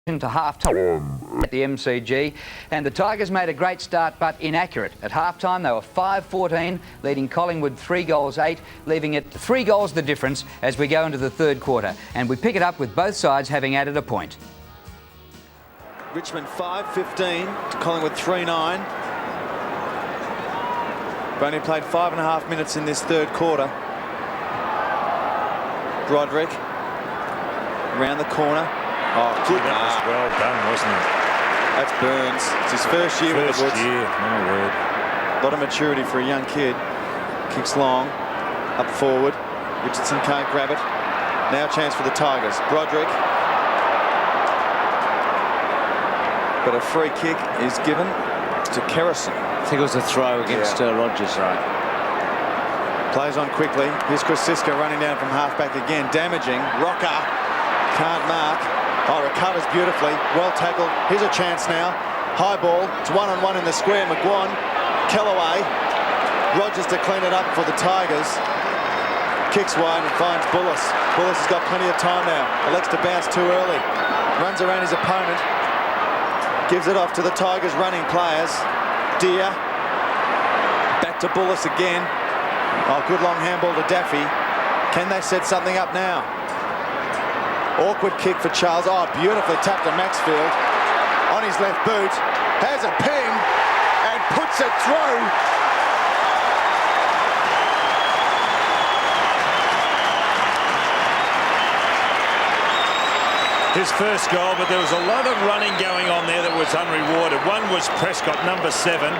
to half-time at the MCG, and the Tigers made a great start but inaccurate. At half-time they were 5-14, leading Collingwood 3-8, leaving it 3 goals the difference as we go into the third quarter, and we pick it up with both sides having added a point. Richmond 5-15 to Collingwood 3-9. We've only played 5.5 minutes in this third quarter. Broderick around the corner. Oh, good. That was well done, wasn't it? That's Burns. It's his first year with the Woods. First year, my word. A lot of maturity for a young kid. Kicks long, up forward. Richardson can't grab it. Now a chance for the Tigers. Broderick. But a free kick is given to Kerrison. I think it was a throw against Rogers. Right. Plays on quickly. Here's Chris Siska running down from halfback again. Damaging. Rocker can't mark. Oh, recovers beautifully. Well tackled. Here's a chance now. High ball. It's 1-on-1 in the square. McGuan. Kellaway. Rogers to clean it up for the Tigers. Kicks wide and finds Bullis. Bullis has got plenty of time now. Elects to bounce too early. Runs around his opponent. Gives it off to the Tigers running players. Deer. Back to Bullis again. Oh, good long handball to Daffy. Can they set something up now? Awkward kick for Charles. Oh, beautifully tapped to Maxfield. On his left boot. Has a ping and puts it through. His first goal, but there was a lot of running going on there that was unrewarded. One was Prescott, number 7,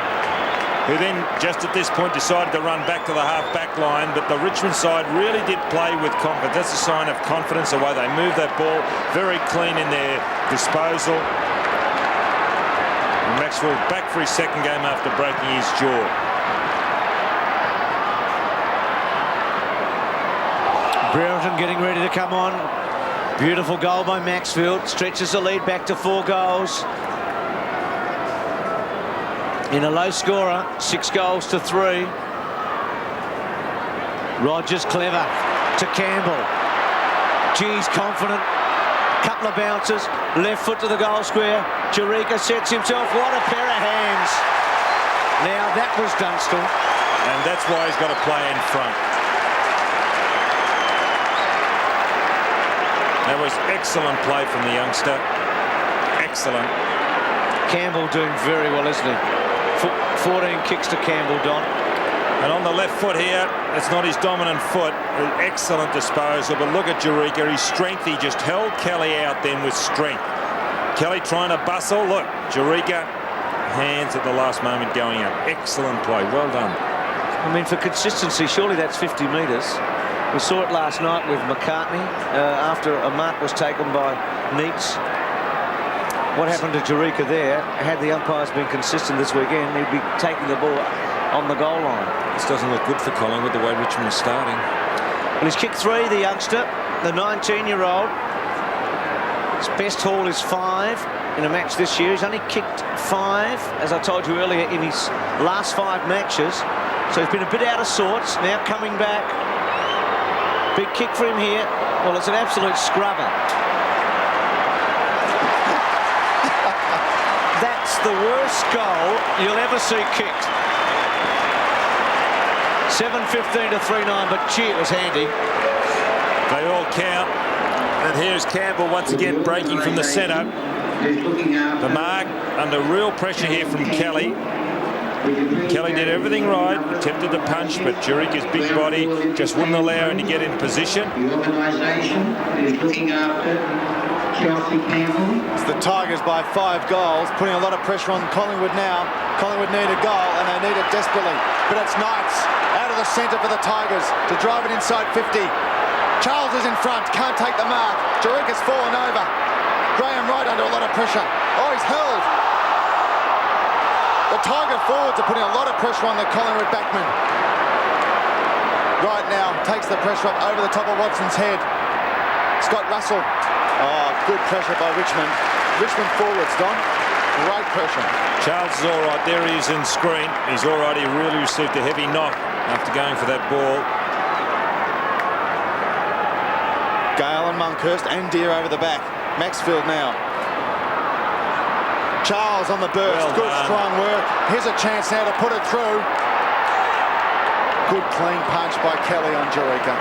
who then just at this point decided to run back to the half-back line, but the Richmond side really did play with confidence. That's a sign of confidence, the way they moved that ball, very clean in their disposal. And Maxwell back for his second game after breaking his jaw. Brereton getting ready to come on. Beautiful goal by Maxfield. Stretches the lead back to 4 goals. In a low scorer, 6 goals to 3. Rogers clever to Campbell. Geez, confident. Couple of bounces. Left foot to the goal square. Jurica sets himself. What a pair of hands. Now that was Dunstall. And that's why he's got to play in front. That was excellent play from the youngster. Excellent. Campbell doing very well, isn't he? 14 kicks to Campbell, Don. And on the left foot here, it's not his dominant foot. Excellent disposal, but look at Jurica. His strength, he just held Kelly out then with strength. Kelly trying to bustle. Look, Jurica, hands at the last moment going up. Excellent play. Well done. I mean, for consistency, surely that's 50 metres. We saw it last night with McCartney after a mark was taken by Neitz. What happened to Jurica there? Had the umpires been consistent this weekend, he'd be taking the ball on the goal line. This doesn't look good for Collingwood, the way Richmond's starting. Well, he's kicked 3, the youngster, the 19-year-old. His best haul is 5 in a match this year. He's only kicked 5, as I told you earlier, in his last 5 matches. So he's been a bit out of sorts. Now coming back. Big kick for him here. Well, it's an absolute scrubber. That's the worst goal you'll ever see kicked. 7-15 to 3-9, but gee, it was handy. They all count. And here's Campbell once again breaking from the centre. The mark under real pressure here from Kelly. Kelly did everything right, attempted to punch, but Jurica's big body just wouldn't allow him to get in position. The organisation is looking after Chelsea Campbell. It's the Tigers by 5 goals, putting a lot of pressure on Collingwood now. Collingwood need a goal, and they need it desperately. But it's Knights out of the centre for the Tigers to drive it inside 50. Charles is in front, can't take the mark. Jurica's fallen over. Graham Wright under a lot of pressure. Oh, he's held. The Tiger forwards are putting a lot of pressure on the Collingwood backman. Right now, takes the pressure up over the top of Watson's head. Scott Russell. Oh, good pressure by Richmond. Richmond forwards, Don. Great pressure. Charles is all right. There he is in screen. He's all right. He really received a heavy knock after going for that ball. Gale and Monkhurst and Deer over the back. Maxfield now. Charles on the burst. Well Good, done. strong work. Here's a chance now to put it through. Good, clean punch by Kelly on Jurica.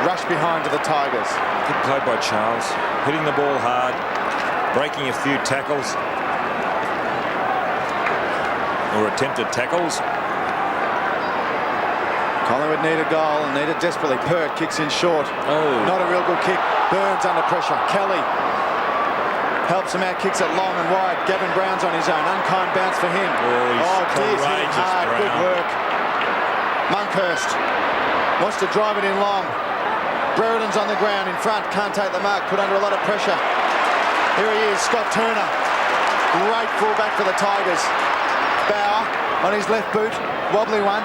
Rush behind to the Tigers. Good play by Charles. Hitting the ball hard. Breaking a few tackles. Or attempted tackles. Collingwood need a goal and need it desperately. Pert kicks in short. Oh. Not a real good kick. Burns under pressure. Kelly helps him out, kicks it long and wide. Gavin Brown's on his own. Unkind bounce for him. He's Deers hit him courageous, hard. Good Brown. work. Monkhurst wants to drive it in long. Brereton's on the ground in front. Can't take the mark. Put under a lot of pressure. Here he is, Scott Turner. Great fullback for the Tigers. Bauer on his left boot. Wobbly one.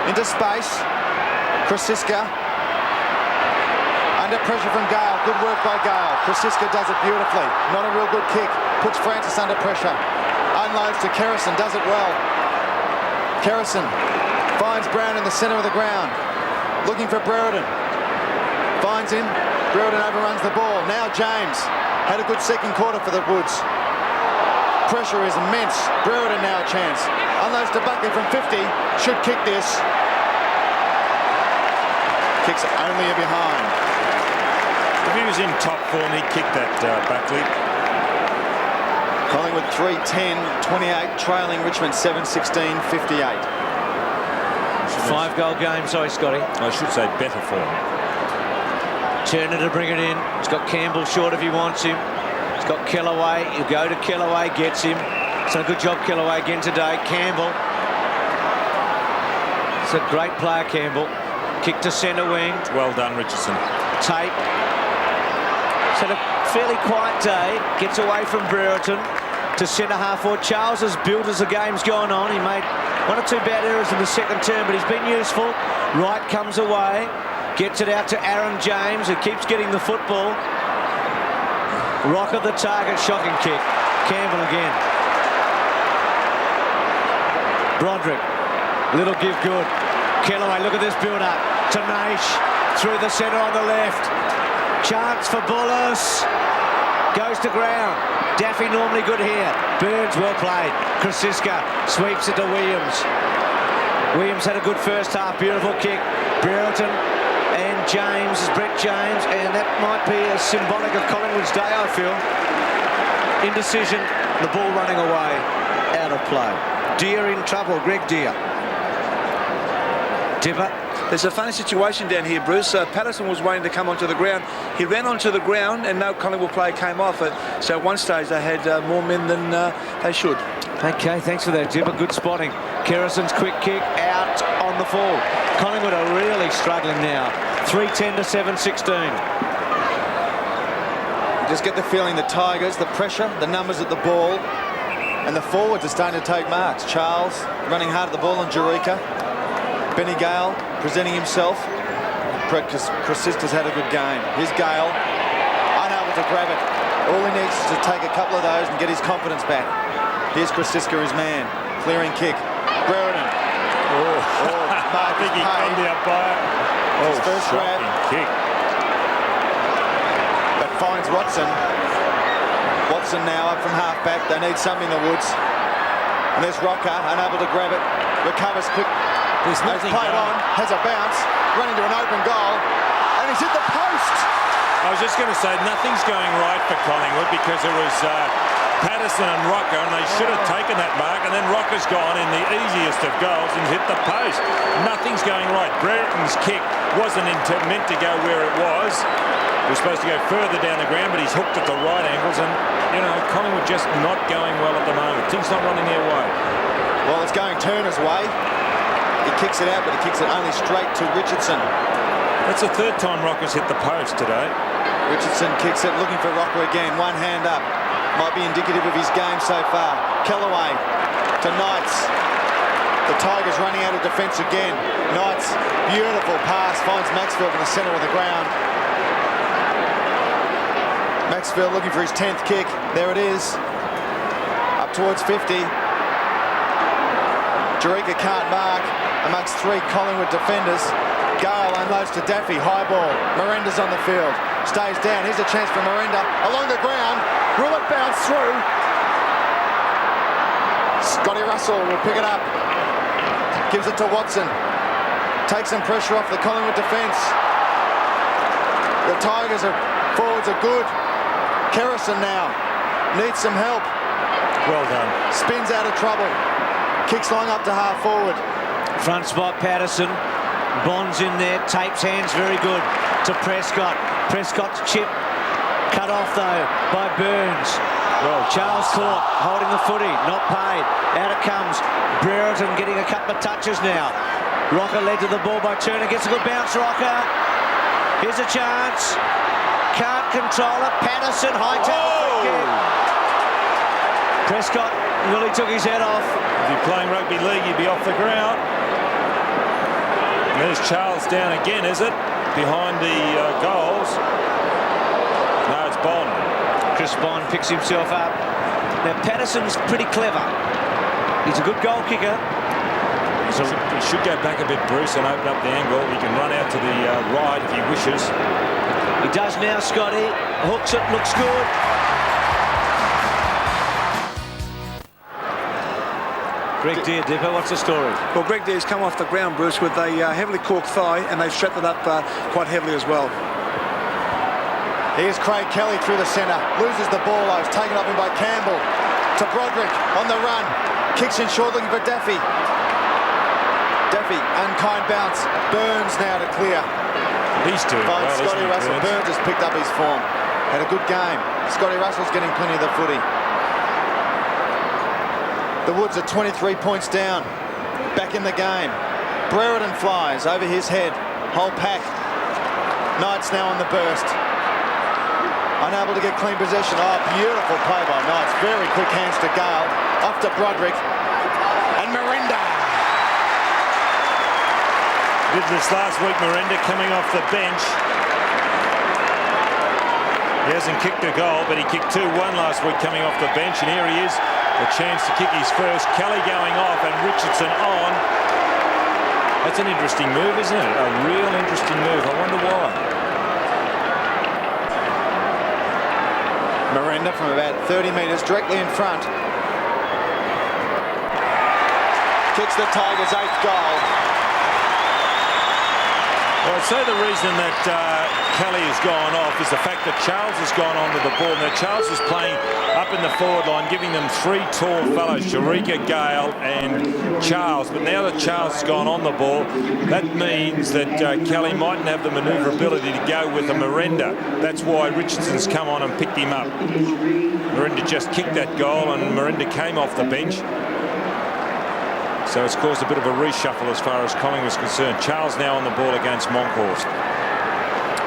Into space. Krasiska. Under pressure from Gale. Good work by Gale. Krasiska does it beautifully. Not a real good kick. Puts Francis under pressure. Unloads to Kerrison. Does it well. Kerrison finds Brown in the centre of the ground. Looking for Brereton. Finds him. Brereton overruns the ball. Now James. Had a good second quarter for the Woods. Pressure is immense. Brereton now a chance. Unloads to Buckley from 50. Should kick this. Kicks only a behind. If he was in top form, he'd kick that, Buckley. Collingwood 3-10-28, trailing Richmond 7-16-58. 5-goal game, sorry, Scotty. I should say better form. Turner to bring it in. He's got Campbell short if he wants him. He's got Kellaway. He'll go to Kellaway, gets him. It's a good job, Kellaway, again today. Campbell. It's a great player, Campbell. Kick to centre wing. Well done, Richardson. Tape. It's had a fairly quiet day. Gets away from Brereton to centre half forward. Charles has built as the game's gone on. He made one or two bad errors in the second term, but he's been useful. Wright comes away. Gets it out to Aaron James, who keeps getting the football. Rock of the target, shocking kick. Campbell again. Broderick, little give good. Kellaway, look at this build-up. To Naish, through the centre on the left. Chance for Bullis. Goes to ground. Daffy normally good here. Burns, well played. Krasiska sweeps it to Williams. Williams had a good first half, beautiful kick. Brereton and James, Brett James, and that might be a symbolic of Collingwood's day, I feel. Indecision, the ball running away, out of play. Deer in trouble, Greg Deer. Dipper. There's a funny situation down here, Bruce. Patterson was waiting to come onto the ground. He ran onto the ground and no Collingwood player came off it. So at one stage they had more men than they should. Okay, thanks for that, Dipper. Good spotting. Kerrison's quick kick out on the fall. Collingwood are really struggling now. 3-10 to 7-16. You just get the feeling the Tigers, the pressure, the numbers at the ball, and the forwards are starting to take marks. Charles running hard at the ball on Jurica. Benny Gale presenting himself. Krasiska's had a good game. Here's Gale, unable to grab it. All he needs is to take a couple of those and get his confidence back. Here's Krasiska, his man. Clearing kick. Brereton. I think he caught the umpire. His first grab. Kick. But finds Watson. Watson now up from half-back. They need some in the Woods. And there's Rocker, unable to grab it. Recovers quick. There's Has nothing played going. on, has a bounce, running to an open goal, and he's hit the post. I was just going to say nothing's going right for Collingwood because it was Patterson and Rocker, and they should have taken that mark, and then Rocker's gone in the easiest of goals and hit the post. Nothing's going right. Brereton's kick wasn't meant to go where it was. It was supposed to go further down the ground, but he's hooked at the right angles, and, you know, Collingwood just not going well at the moment. Things not running their way. Well, it's going Turner's way. He kicks it out, but he kicks it only straight to Richardson. That's the third time Rocker's hit the post today. Richardson kicks it, looking for Rocker again. One hand up. Might be indicative of his game so far. Kellaway to Knights. The Tigers running out of defence again. Knights, beautiful pass, finds Maxfield in the centre of the ground. Maxfield looking for his 10th kick. There it is. Up towards 50. Jurica can't mark amongst three Collingwood defenders. Gale unloads to Daffy, high ball. Miranda's on the field, stays down. Here's a chance for Miranda along the ground. Will it bounce through? Scotty Russell will pick it up. Gives it to Watson. Takes some pressure off the Collingwood defence. The Tigers forwards are good. Kerrison now needs some help. Well done. Spins out of trouble. Kicks long up to half forward. Front spot, Patterson. Bond's in there. Tapes hands very good to Prescott. Prescott's chip. Cut off, though, by Burns. Well, Charles caught, holding the footy. Not paid. Out it comes. Brereton getting a couple of touches now. Rocker led to the ball by Turner. Gets a good bounce, Rocker. Here's a chance. Can't control it. Patterson, high tackle, quick kick. Prescott nearly took his head off. If you're playing rugby league, you'd be off the ground. And there's Charles down again, is it? Behind the goals. No, it's Bond. Chris Bond picks himself up. Now, Patterson's pretty clever. He's a good goal kicker. He should go back a bit, Bruce, and open up the angle. He can run out to the right if he wishes. He does now, Scotty. Hooks it, looks good. Greg Deere, Dipper, what's the story? Well, Greg Deere's come off the ground, Bruce, with a heavily corked thigh, and they've strapped it up quite heavily as well. Here's Craig Kelly through the centre. Loses the ball, though. It's taken up in by Campbell. To Broderick on the run. Kicks in short, looking for Daffy. Daffy, unkind bounce. Burns now to clear. He's doing well, Scotty isn't he, Russell. Burns? Burns has picked up his form. Had a good game. Scotty Russell's getting plenty of the footy. The Woods are 23 points down. Back in the game. Brereton flies over his head. Whole pack. Knights now on the burst. Unable to get clean possession. Oh, beautiful play by Knights. Very quick hands to Gale. Off to Broderick. And Miranda. Did this last week, Miranda coming off the bench. He hasn't kicked a goal, but he kicked 2-1 last week coming off the bench, and here he is, a chance to kick his first. Kelly going off and Richardson on. That's an interesting move, isn't it? A real interesting move. I wonder why. Miranda from about 30 metres directly in front. Kicks the Tigers' 8th goal. Well, I'd say the reason that Kelly has gone off is the fact that Charles has gone onto the ball. Now, Charles is playing up in the forward line, giving them 3 tall fellows, Sharika, Gale and Charles. But now that Charles has gone on the ball, that means that Kelly mightn't have the manoeuvrability to go with a Miranda. That's why Richardson's come on and picked him up. Miranda just kicked that goal and Miranda came off the bench. So it's caused a bit of a reshuffle as far as Collingwood is concerned. Charles now on the ball against Monkhorst.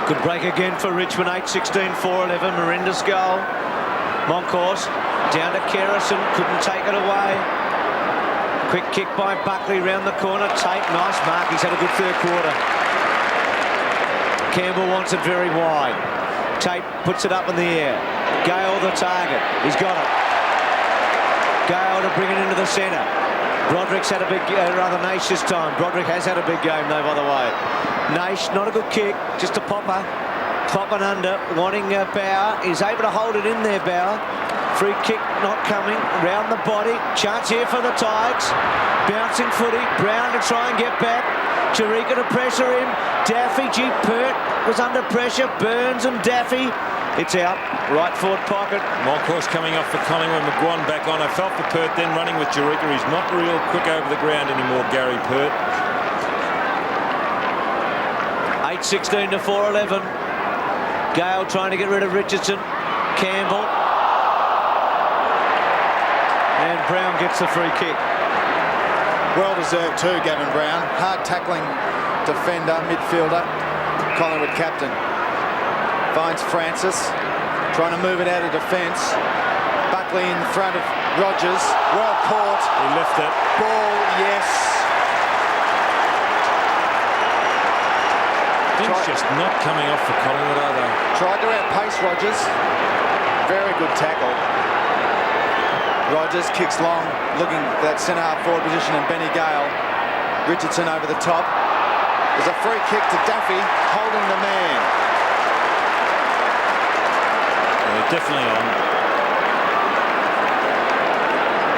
Good break again for Richmond. 8-16, 4-11. Miranda's goal. Monkhorst down to Kerrison. Couldn't take it away. Quick kick by Buckley round the corner. Tate, nice mark. He's had a good third quarter. Campbell wants it very wide. Tate puts it up in the air. Gale the target. He's got it. Gale to bring it into the centre. Broderick's had a big, rather Naish this time. Broderick has had a big game though, by the way. Naish, not a good kick, just a popper. Popping under, wanting Bauer. Is able to hold it in there, Bauer. Free kick not coming, round the body. Chance here for the Tigers. Bouncing footy, Brown to try and get back. Sharika to pressure him. Daffy, G. Pert was under pressure. Burns and Daffy. It's out, right forward pocket. Monkhorst coming off for Collingwood. McGuan back on. I felt for Pert then running with Jerica. He's not real quick over the ground anymore, Gary Pert. 8-16 to 4-11. Gale trying to get rid of Richardson. Campbell. And Brown gets the free kick. Well deserved too, Gavin Brown. Hard tackling defender, midfielder, Collingwood captain. Finds Francis, trying to move it out of defence. Buckley in front of Rogers. Well caught. He left it. Ball, yes. Things just not coming off for Collingwood, are they? Tried to outpace Rogers. Very good tackle. Rogers kicks long, looking for that centre half forward position, and Benny Gale. Richardson over the top. There's a free kick to Daffy, holding the man. Definitely on.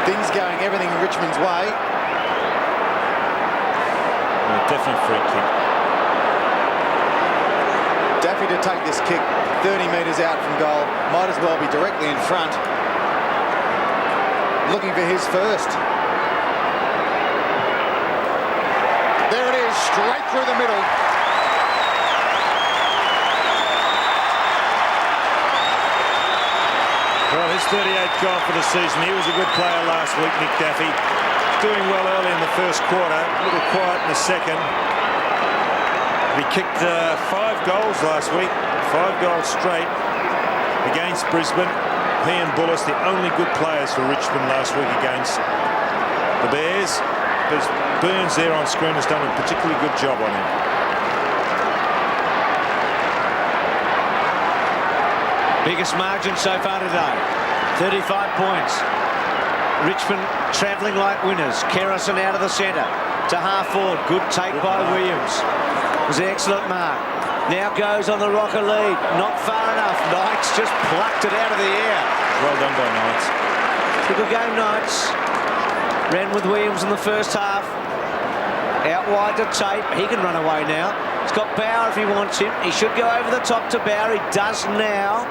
things going everything in Richmond's way. Definitely free kick. Daffy to take this kick 30 metres out from goal. Might as well be directly in front. Looking for his first. There it is, straight through the middle. Well, his 38th goal for the season. He was a good player last week, Nick Daffy. Doing well early in the first quarter, a little quiet in the second. He kicked 5 goals last week, 5 goals straight against Brisbane. He and Bullis, the only good players for Richmond last week against the Bears. But Burns there on screen has done a particularly good job on him. Biggest margin so far today, 35 points. Richmond travelling like winners. Kerrison out of the centre to half forward. Good take by Williams. It was an excellent mark. Now goes on the Rocker lead. Not far enough. Knights just plucked it out of the air. Well done by Knights. Good game, Knights. Ran with Williams in the first half. Out wide to Tape. He can run away now. He's got Bauer if he wants him. He should go over the top to Bauer. He does now.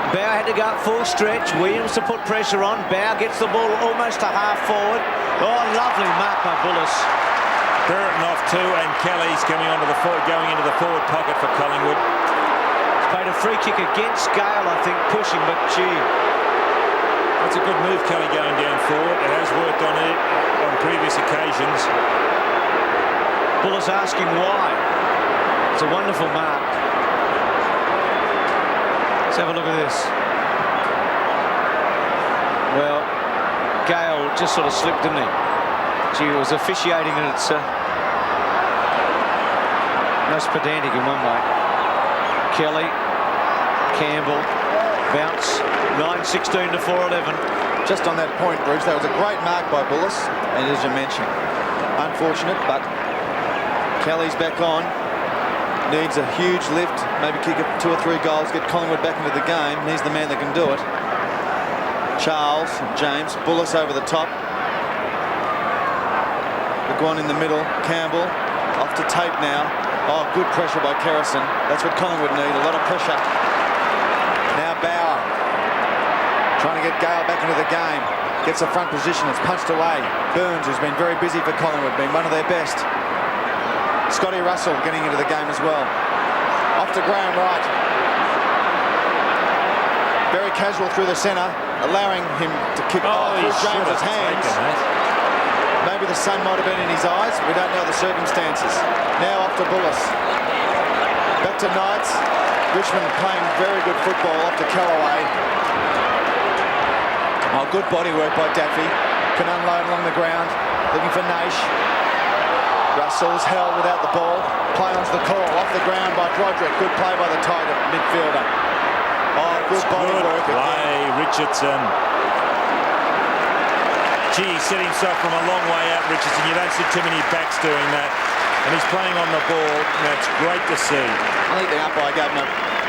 Bauer had to go up full stretch. Williams to put pressure on. Bauer gets the ball almost to half forward. Oh, lovely mark by Bullis. Brereton off too, and Kelly's coming onto the going into the forward pocket for Collingwood. He's played a free kick against Gale, I think, pushing, but gee. That's a good move, Kelly, going down forward. It has worked on it on previous occasions. Bullis asking why. It's a wonderful mark. Let's have a look at this. Well, Gale just sort of slipped, didn't he? Gee, it was officiating, and it's most pedantic in one way. Kelly, Campbell, bounce, 9-16 to 4-11. Just on that point, Bruce, that was a great mark by Bullis, and as you mentioned, unfortunate, but Kelly's back on. Needs a huge lift, maybe kick 2 or 3 goals, get Collingwood back into the game. He's the man that can do it. Charles, James, Bullis over the top. McGuan in the middle, Campbell off to Tape now. Oh, good pressure by Kerrison. That's what Collingwood need, a lot of pressure. Now Bauer trying to get Gale back into the game. Gets the front position, it's punched away. Burns, who's been very busy for Collingwood, been one of their best. Scotty Russell getting into the game as well. Off to Graham Wright. Very casual through the centre, allowing him to kick off through James's hands. Maybe the sun might have been in his eyes. We don't know the circumstances. Now off to Bullis. Back to Knights. Richmond playing very good football off to Callaway. Oh, good body work by Daffy. Can unload along the ground. Looking for Naish. Russell's held without the ball. Play onto the call. Off the ground by Broderick. Good play by the Tiger midfielder. Oh, good body work again. Richardson. Gee, he set himself from a long way out, Richardson. You don't see too many backs doing that. And he's playing on the ball. That's great to see. I think the umpire gave him a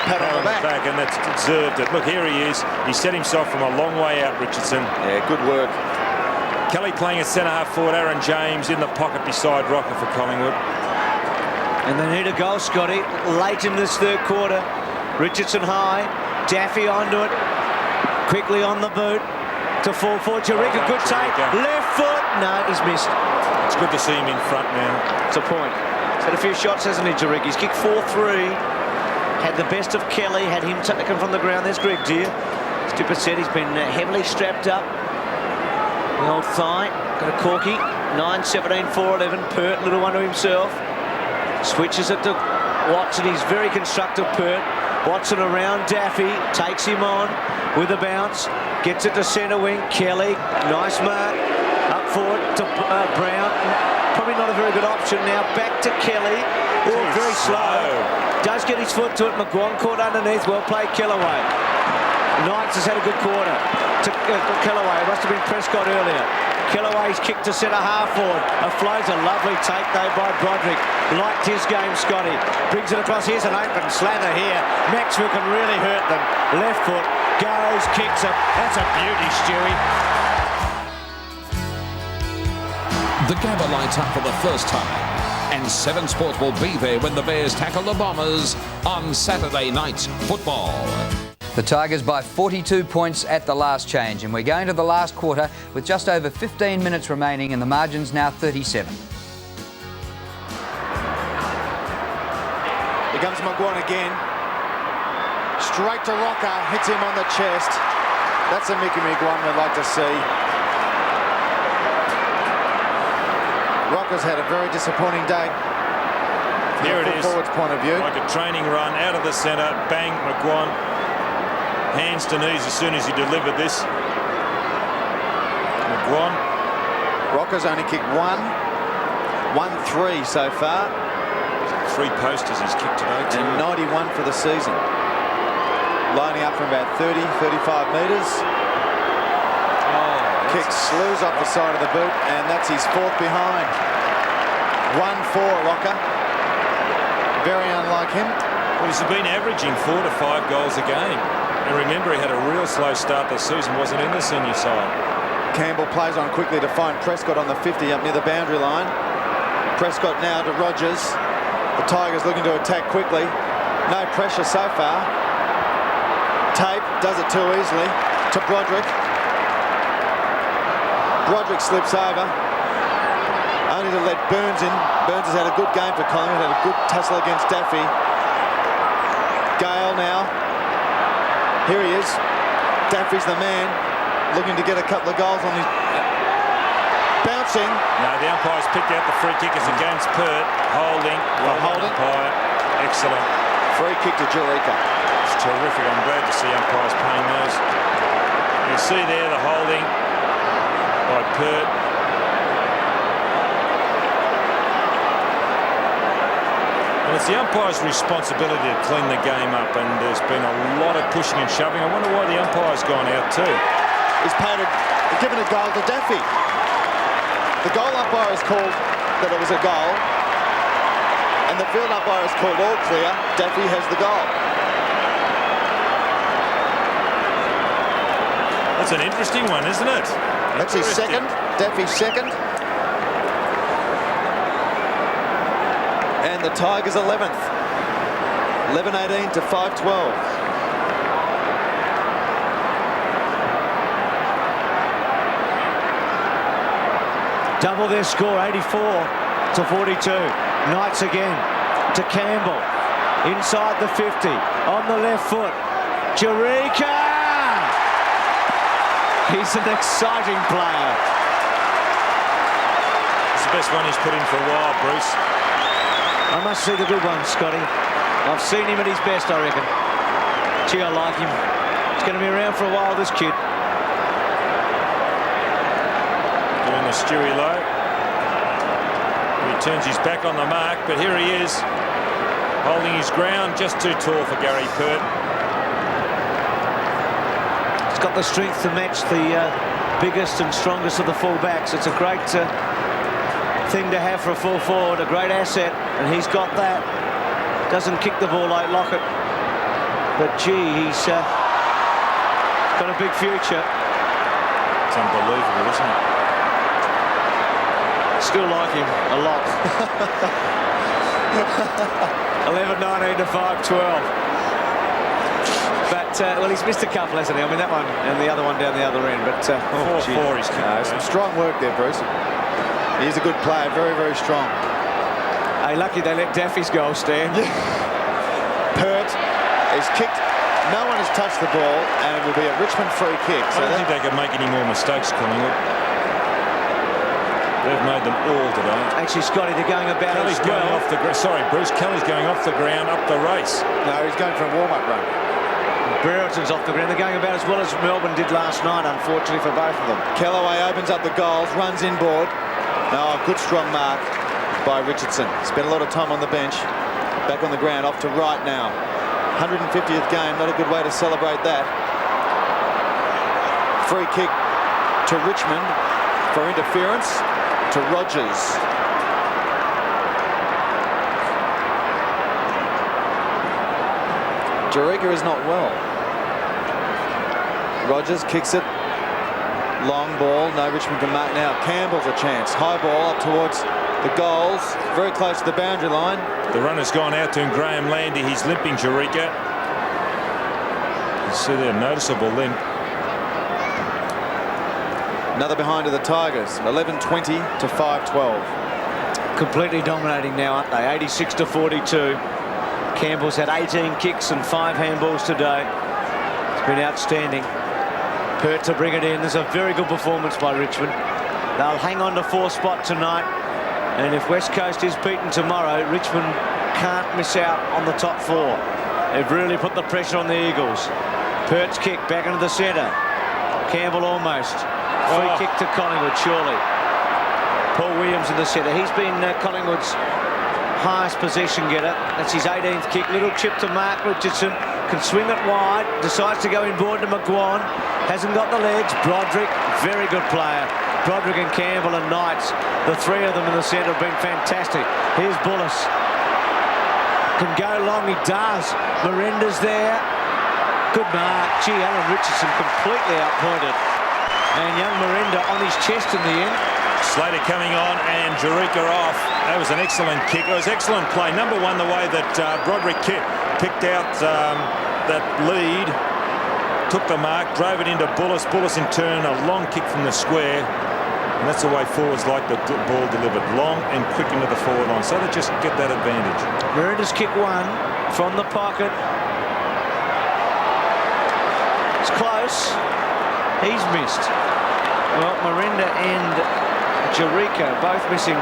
pat on the back. And that's deserved it. Look, here he is. He set himself from a long way out, Richardson. Yeah, good work. Kelly playing at centre-half forward. Aaron James in the pocket beside Rocker for Collingwood. And they need a goal, Scotty, late in this third quarter. Richardson high. Daffy onto it. Quickly on the boot. To fall for Jerica. Good take. Left foot. No, he's missed. It's good to see him in front now. It's a point. He's had a few shots, hasn't he, Jerica? He's kicked 4-3. Had the best of Kelly. Had him taken from the ground. There's Greg Deere. Stupid said he's been heavily strapped up. The old thigh. Got a corky. 9-17, 4-11. Pert, little one to himself. Switches it to Watson. He's very constructive, Pert. Watson around Daffy. Takes him on with a bounce. Gets it to centre wing. Kelly. Nice mark. Up forward to Brown. Probably not a very good option now. Back to Kelly. Oh, very slow. Does get his foot to it. McGuan caught underneath. Well played, Kellaway. Knights has had a good quarter. To Kellaway. It must have been Prescott earlier. Kellaway's kick to centre half forward. A floater. Lovely take though by Broderick. Liked his game, Scotty. Brings it across. Here's an open slather here. Maxwell can really hurt them. Left foot. Goes, kicks it. That's a beauty, Stewie. The Gabba lights up for the first time, and 7 Sport will be there when the Bears tackle the Bombers on Saturday night's football. The Tigers by 42 points at the last change, and we're going to the last quarter with just over 15 minutes remaining, and the margin's now 37. Here comes McGuan again. Straight to Rocker, hits him on the chest. That's a Mickey McGuan we'd like to see. Rocker's had a very disappointing day. Here it is. Forward's point of view. Like a training run out of the centre. Bang, McGuan. Hands to knees as soon as he delivered this. McGuan. Rocker's only kicked 1-3 so far. 3 posters he's kicked today too. And 91 for the season. Lining up from about 30, 35 metres. Kicks slews up the side of the boot, and that's his 4th behind. 1-4, Rocker. Very unlike him. Well, he's been averaging 4 to 5 goals a game. And remember, he had a real slow start this season, wasn't in the senior side. Campbell plays on quickly to find Prescott on the 50 up near the boundary line. Prescott now to Rogers. The Tigers looking to attack quickly. No pressure so far. Tape does it too easily to Broderick. Broderick slips over. Only to let Burns in. Burns has had a good game for Collingwood. Had a good tussle against Daffy. Gale now. Here he is. Daffy's the man. Looking to get a couple of goals on his... Bouncing. No, the umpire's picked out the free kick. It's against Pert. Holding. Holding. Umpire. Excellent. Free kick to Jerica. It's terrific. I'm glad to see umpires paying those. You see there the holding by Pert. And it's the umpire's responsibility to clean the game up, and there's been a lot of pushing and shoving. I wonder why the umpire's gone out too. He's given a goal to Daffy. The goal umpire has called that it was a goal, and the field umpire has called all clear. Daffy has the goal. That's an interesting one, isn't it? That's his second. Daffy's second. And the Tigers 11th. 11-18 to 5-12. Double their score, 84 to 42. Knights again to Campbell. Inside the 50. On the left foot. Jerica! He's an exciting player. It's the best one he's put in for a while, Bruce. I must see the good ones, Scotty. I've seen him at his best, I reckon. Gee, I like him. He's going to be around for a while, this kid. Doing the Stewie low. He turns his back on the mark, but here he is. Holding his ground, just too tall for Gary Pert. He's got the strength to match the biggest and strongest of the full-backs. It's a great thing to have for a full forward, a great asset, and he's got that. Doesn't kick the ball like Lockett, but gee, he's got a big future. It's unbelievable, isn't it? Still like him a lot. 11-19 to 5-12. But well, he's missed a couple, hasn't he? I mean, that one and the other one down the other end. But 4-4 he's kicked. Some strong work there, Bruce. He's a good player, very, very strong. Hey, lucky they let Daffy's goal stand. Pert is kicked. No one has touched the ball, and it will be a Richmond free kick. I don't think they could make any more mistakes, Collingwood. They've made them all today. Actually, Scotty, they're going about Kelly's as well. going off the ground. Sorry, Bruce. Kelly's going off the ground, up the race. No, he's going for a warm-up run. Brereton's off the ground. They're going about as well as Melbourne did last night, unfortunately for both of them. Kellaway opens up the goals, runs inboard. Oh, good strong mark by Richardson. Spent a lot of time on the bench. Back on the ground, off to right now. 150th game, not a good way to celebrate that. Free kick to Richmond for interference to Rogers. Jerica is not well. Rogers kicks it Long ball, no Richmond can mark now. Campbell's a chance. High ball up towards the goals, very close to the boundary line. The runner's gone out to him, Graham Landy. He's limping, Jerica. You see there, noticeable limp. Another behind to the Tigers, 11-20 to 5-12. Completely dominating now, aren't they? 86-42. Campbell's had 18 kicks and 5 handballs today. It's been outstanding. Pert to bring it in. There's a very good performance by Richmond. They'll hang on to 4th spot tonight. And if West Coast is beaten tomorrow, Richmond can't miss out on the top 4. They've really put the pressure on the Eagles. Pert's kick back into the centre. Campbell almost. Free kick to Collingwood, surely. Paul Williams in the centre. He's been Collingwood's highest possession getter. That's his 18th kick. Little chip to Mark Richardson. Can swing it wide. Decides to go inboard to McGuan. Hasn't got the legs. Broderick, very good player. Broderick and Campbell and Knights. The 3 of them in the centre have been fantastic. Here's Bullis. Can go long. He does. Miranda's there. Good mark. Gee, Alan Richardson completely outpointed. And young Miranda on his chest in the end. Slater coming on and Jerica off. That was an excellent kick. It was excellent play. Number one, the way that Broderick picked out that lead, took the mark, drove it into Bullis. Bullis in turn, a long kick from the square. And that's the way forwards like the ball delivered, long and quick into the forward line. So they just get that advantage. Miranda's kick 1 from the pocket. It's close. He's missed. Well, Miranda and Jerica both missing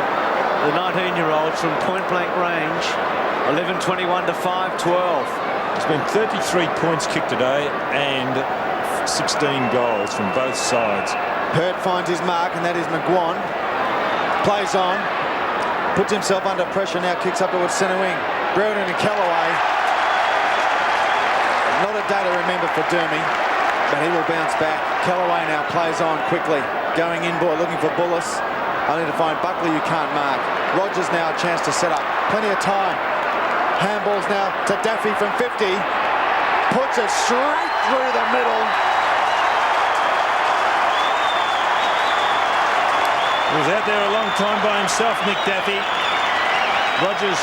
the 19-year-olds from point-blank range. 11-21 to 5-12. There's been 33 points kicked today and 16 goals from both sides. Pert finds his mark, and that is McGuan. Plays on. Puts himself under pressure now, kicks up towards centre wing. Brereton and Callaway. Not a day to remember for Dermy, but he will bounce back. Callaway now plays on quickly. Going inboard, looking for Bullis. Only to find Buckley, you can't mark. Rogers now a chance to set up. Plenty of time. Handballs now to Daffy from 50. Puts it straight through the middle. He was out there a long time by himself, Nick Daffy. Rogers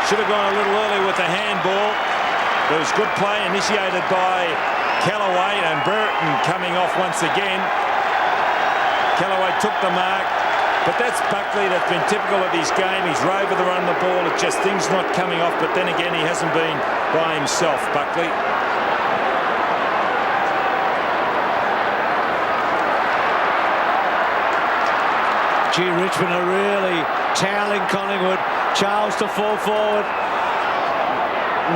should have gone a little early with the handball. There was good play initiated by Callaway, and Brereton coming off once again. Callaway took the mark, but that's Buckley. That's been typical of his game. He's rover the run the ball. It's just things not coming off, but then again, he hasn't been by himself, Buckley. Gee, Richmond are really toweling Collingwood. Charles to fall forward.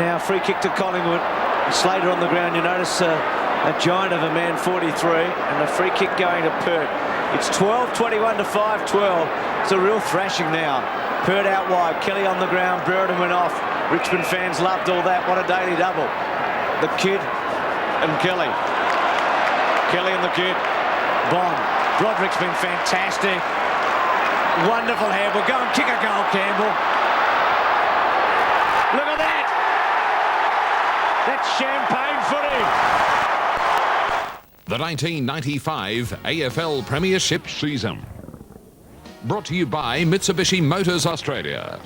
Now free kick to Collingwood. Slater on the ground. You notice a giant of a man, 43, and a free kick going to Pert. It's 12-21 to 5-12. It's a real thrashing now. Pert out wide. Kelly on the ground. Brereton went off. Richmond fans loved all that. What a daily double. The kid and Kelly. Kelly and the kid. Bond. Broderick's been fantastic. Wonderful handball. Go and kick a goal, Campbell. Look at that. That's champagne footy. The 1995 AFL Premiership season. Brought to you by Mitsubishi Motors Australia.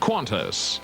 Qantas.